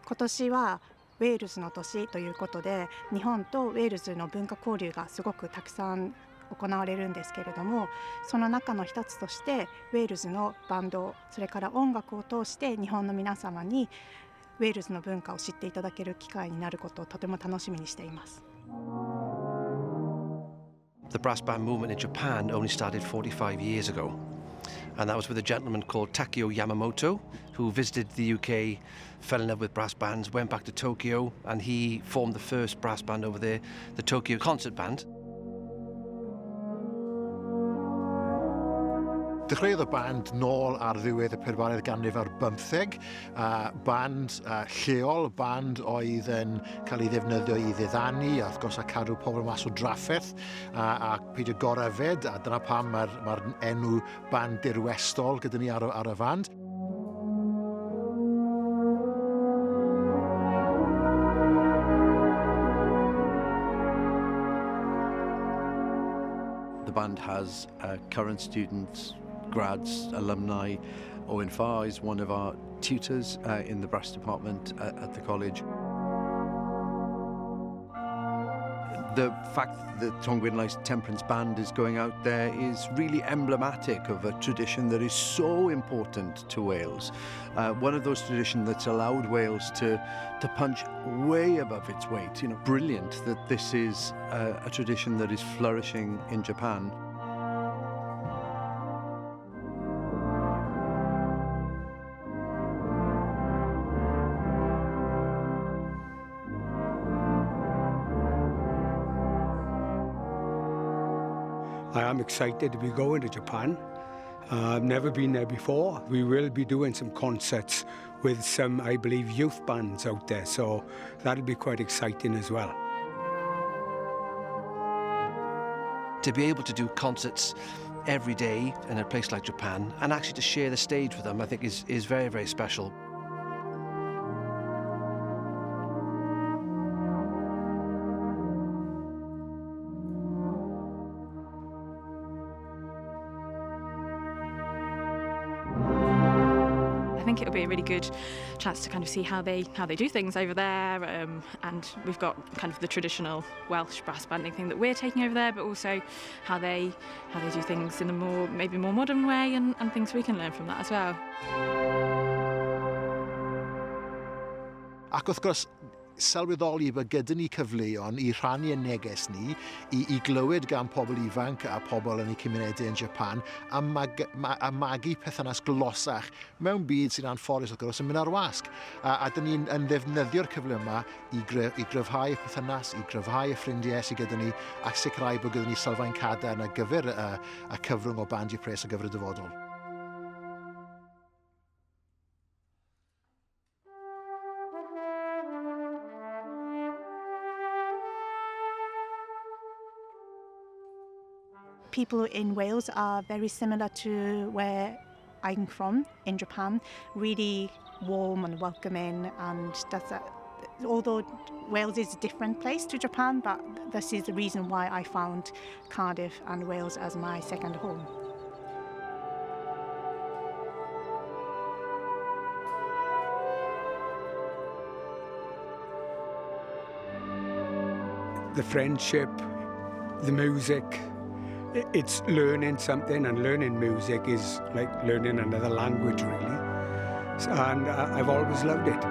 今年はウェールズの年ということで、日本とウェールズの文化交流がすごくたくさん行われるんですけれども、その中の一つとしてウェールズのバンド、それから音楽を通して日本の皆様にウェールズの文化を知っていただける機会になることをとても楽しみにしています。The brass band movement in Japan only started 45 years ago. And that was with a gentleman called Takeo Yamamoto, who visited the UK, fell in love with brass bands, went back to Tokyo, and he formed the first brass band over there, the Tokyo Concert Band. Dechreuodd y band nôl ar ddiwedd y 14th ganrif ar 15. Band lleol, band oedd yn cael ei ddefnyddio i ddiddanu, a wrth gwrs a cadw pobl mas o drafferth, a peidio goryfed, a dyna pam mae'r enw band dirwestol gyda ni ar y fand. The band has current students, grads, alumni. Owen Farr is one of our tutors in the brass department at the college. The fact that Tom Gwynlai's Temperance Band is going out there is really emblematic of a tradition that is so important to Wales. One of those traditions that's allowed Wales to punch way above its weight. You know, brilliant that this is a tradition that is flourishing in Japan. I am excited to be going to Japan. I've never been there before. We will be doing some concerts with some, I believe, youth bands out there, so that'll be quite exciting as well. To be able to do concerts every day in a place like Japan and actually to share the stage with them, I think is very, very special. I think it'll be a really good chance to kind of see how they do things over there, and we've got kind of the traditional Welsh brass banding thing that we're taking over there, but also how they do things in a maybe more modern way, and things we can learn from that as well. Ac wrth gwrs, sylweddoli bod gyda ni cyfleon i rhannu y neges ni, i glywed gan pobl ifanc a pobl yn eu cymunedau yn Japan, a magu perthynas glosach mewn byd sy'n anffodus wrth gwrs yn mynd ar wasg. A dyn ni'n ddefnyddio'r cyfle yma i gryfhau y perthynas, i gryfhau y ffrindiau sydd gyda ni, a sicrhau bod gyda ni sylfaen cadarn ar gyfer y cyfrwng o bandiau pres ar gyfer y dyfodol. People in Wales are very similar to where I'm from in Japan, really warm and welcoming, and although Wales is a different place to Japan, but this is the reason why I found Cardiff and Wales as my second home. The friendship, the music, it's learning something, and learning music is like learning another language, really. And I've always loved it.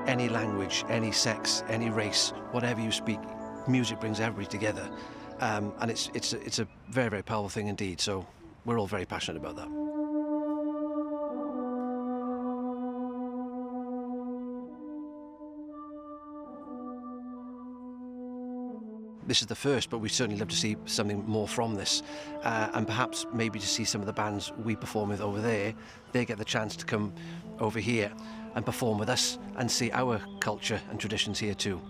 Any language, any sex, any race, whatever you speak, music brings everybody together, and it's a very, very powerful thing indeed. So we're all very passionate about that. This is the first, but we'd certainly love to see something more from this, and perhaps maybe to see some of the bands we perform with over there, they get the chance to come over here and perform with us and see our culture and traditions here too.